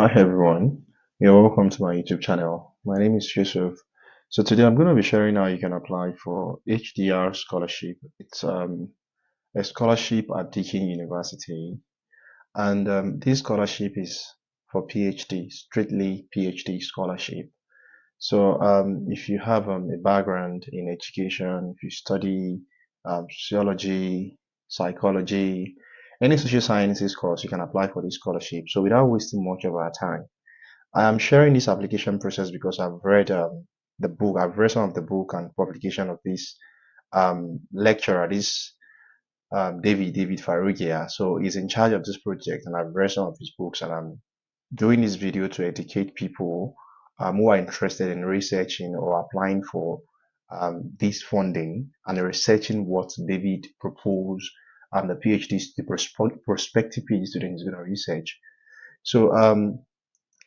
Hi everyone, you're welcome to my YouTube channel. My name is Yusuf. So today I'm going to be sharing how you can apply for HDR scholarship. It's a scholarship at Deakin University, and this scholarship is for PhD, strictly PhD scholarship. So if you have a background in education, if you study sociology, psychology, any social sciences course, you can apply for this scholarship. So without wasting much of our time, I am sharing this application process because I've read the book. I've read some of the book and publication of this lecturer, this David Farugia. So he's in charge of this project, and I've read some of his books, and I'm doing this video to educate people who are interested in researching or applying for this funding and researching what David proposed and the PhD, prospective PhD student is going to research. So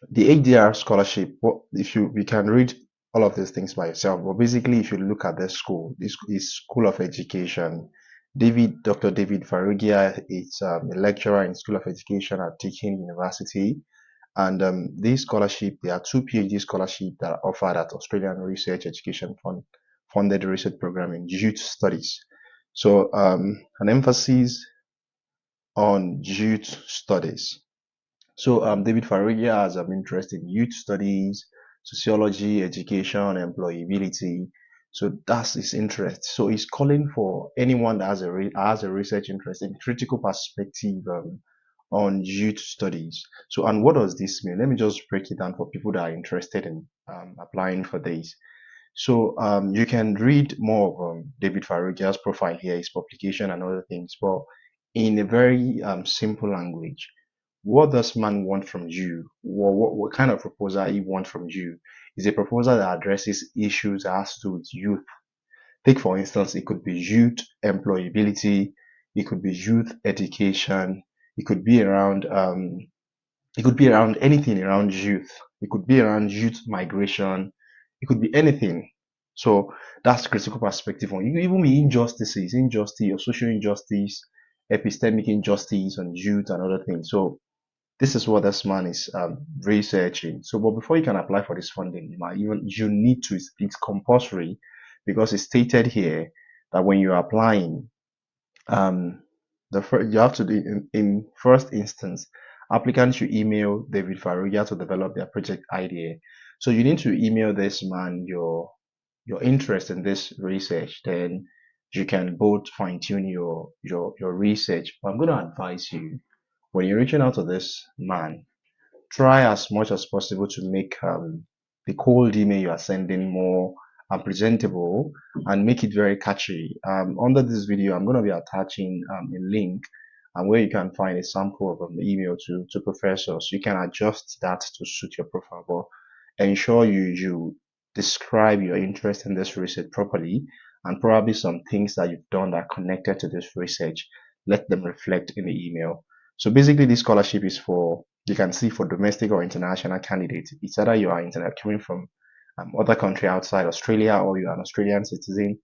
the HDR scholarship, what if you can read all of these things by yourself, but basically if you look at the school, this is School of Education. Dr. David Farugia is a lecturer in School of Education at Deakin University. And this scholarship, there are two PhD scholarships that are offered at Australian Research Education Fund funded research program in youth studies. So an emphasis on youth studies. So David Farrugia has an interest in youth studies, sociology, education, employability. So that's his interest. So he's calling for anyone that has a research interest in critical perspective on youth studies. So, and what does this mean? Let me just break it down for people that are interested in applying for this. So you can read more of David Farrugia's profile here, his publication and other things, but in a very simple language. What does man want from you? What kind of proposal he wants from you? Is a proposal that addresses issues that has to do with youth. Take for instance, it could be youth employability, it could be youth education, it could be around anything around youth. It could be around youth migration. It could be anything. So that's critical perspective on. It could even be injustice or social injustice, epistemic injustice on youth and other things. So this is what this man is researching. So, but before you can apply for this funding, you need to. It's compulsory because it's stated here that when you're applying, um, you have to do in first instance, applicants should email David Farugia to develop their project idea. So you need to email this man your interest in this research. Then you can both fine tune your research. But I'm going to advise you when you're reaching out to this man, try as much as possible to make the cold email you are sending more presentable and make it very catchy. Under this video, I'm going to be attaching a link and where you can find a sample of the email to professors. You can adjust that to suit your profile, but ensure you describe your interest in this research properly and probably some things that you've done that are connected to this research. Let them reflect in the email. So basically, this scholarship is for, you can see, for domestic or international candidates. It's either you are coming from other country outside Australia or you are an Australian citizen.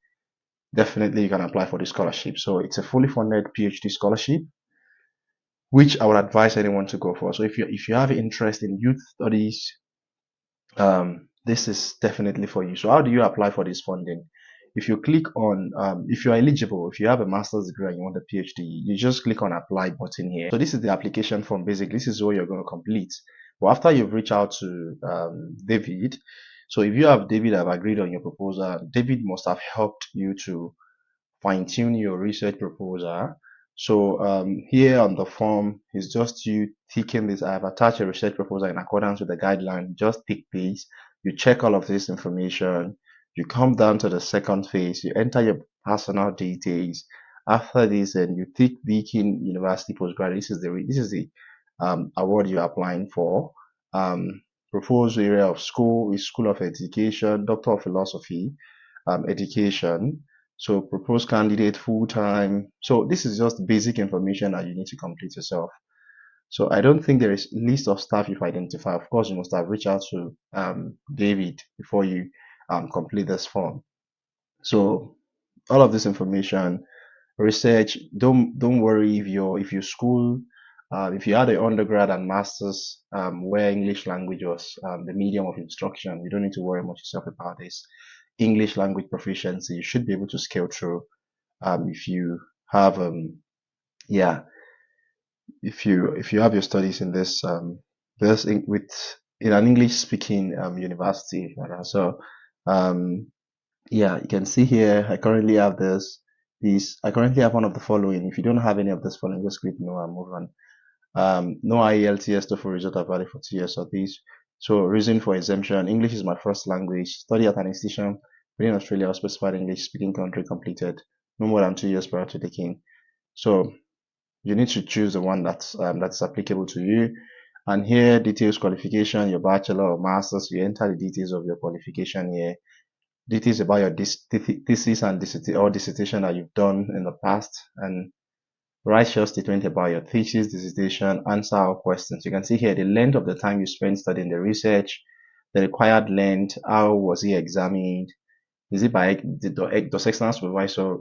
Definitely, you can apply for this scholarship. So it's a fully funded PhD scholarship, which I would advise anyone to go for. So if you have interest in youth studies, this is definitely for you. So how do you apply for this funding? If you click on, if you are eligible, if you have a master's degree and you want a PhD, you just click on apply button here. So this is the application form. Basically, this is what you're going to complete. But after you've reached out to David, so if you have David have agreed on your proposal, David must have helped you to fine tune your research proposal. So here on the form is just you ticking this. I have attached a research proposal in accordance with the guideline. Just tick this. You check all of this information. You come down to the second phase. You enter your personal details. After this, and you tick Deakin University postgraduate. This is the award you're applying for. Proposed area of school is School of Education, Doctor of Philosophy, Education. So proposed candidate full time. So this is just basic information that you need to complete yourself. So I don't think there is list of staff you've identified. Of course, you must have reached out to David before you complete this form. So all of this information, research. Don't worry if your school If you had an undergrad and masters where English language was the medium of instruction, you don't need to worry much yourself about this. English language proficiency, you should be able to scale through if you have yeah if you have your studies in this with in an English speaking university. So um, yeah, you can see here I currently have I currently have one of the following. If you don't have any of this following, just click no and move on. No IELTS TOEFL result are valid for 2 years of these. So reason for exemption: English is my first language. Study at an institution within Australia or specified English speaking country completed no more than 2 years prior to Deakin. So you need to choose the one that's applicable to you. And here, details qualification, your bachelor or master's, you enter the details of your qualification here. Details about your thesis and dissertation that you've done in the past, and write your statement about your thesis, dissertation, answer our questions. You can see here the length of the time you spent studying the research, the required length, how was it examined, is it by does external supervisor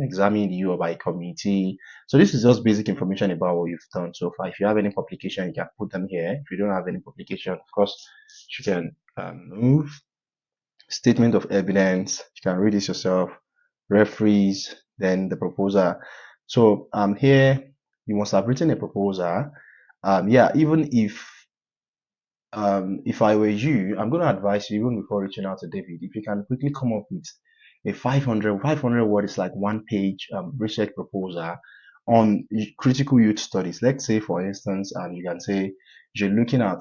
examine you or by committee? So this is just basic information about what you've done so far. If you have any publication, you can put them here. If you don't have any publication, of course, you can move. Statement of evidence, you can read this yourself. Referees, then the proposal. So here you must have written a proposal. Yeah, even if I were you, I'm going to advise you, even before reaching out to David, if you can quickly come up with a 500 word is like one page research proposal on critical youth studies. Let's say, for instance, you can say you're looking at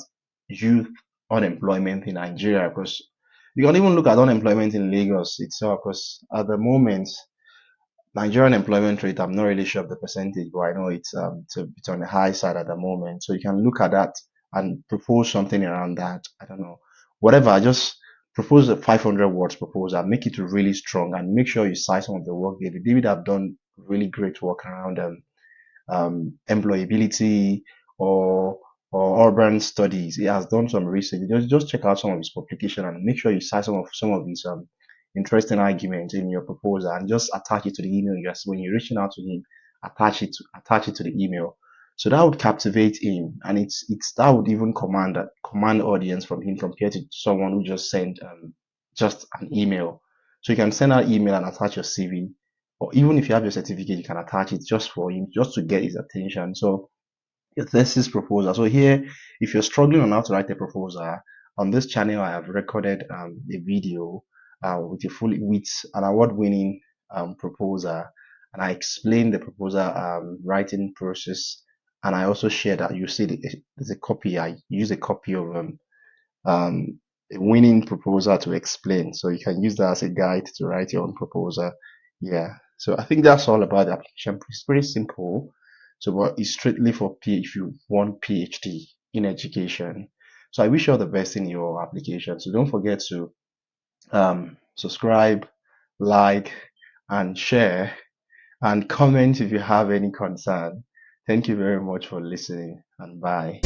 youth unemployment in Nigeria, because you can even look at unemployment in Lagos itself, because at the moment, Nigerian employment rate, I'm not really sure of the percentage, but I know it's on the high side at the moment. So you can look at that and propose something around that. I don't know, whatever. Just propose a 500 words proposal, make it really strong, and make sure you cite some of the work David have done really great work around employability or urban studies. He has done some research. Just check out some of his publication and make sure you cite some of these interesting arguments in your proposal, and just attach it to the email. Just when you're reaching out to him, attach it to the email. So that would captivate him, and it's that would even command audience from him compared to someone who just sent just an email. So you can send out email and attach your CV, or even if you have your certificate, you can attach it just for him, just to get his attention. So your thesis proposal. So here, if you're struggling on how to write a proposal, on this channel, I have recorded a video with an award-winning proposal, and I explain the proposal writing process, and I also share that you see there's a copy. I use a copy of a winning proposal to explain, so you can use that as a guide to write your own proposal. Yeah, so I think that's all about the application. It's pretty simple. So, but it's strictly for if you want PhD in education. So I wish you all the best in your application. So don't forget to subscribe, like, and share, and comment if you have any concern. Thank you very much for listening, and bye.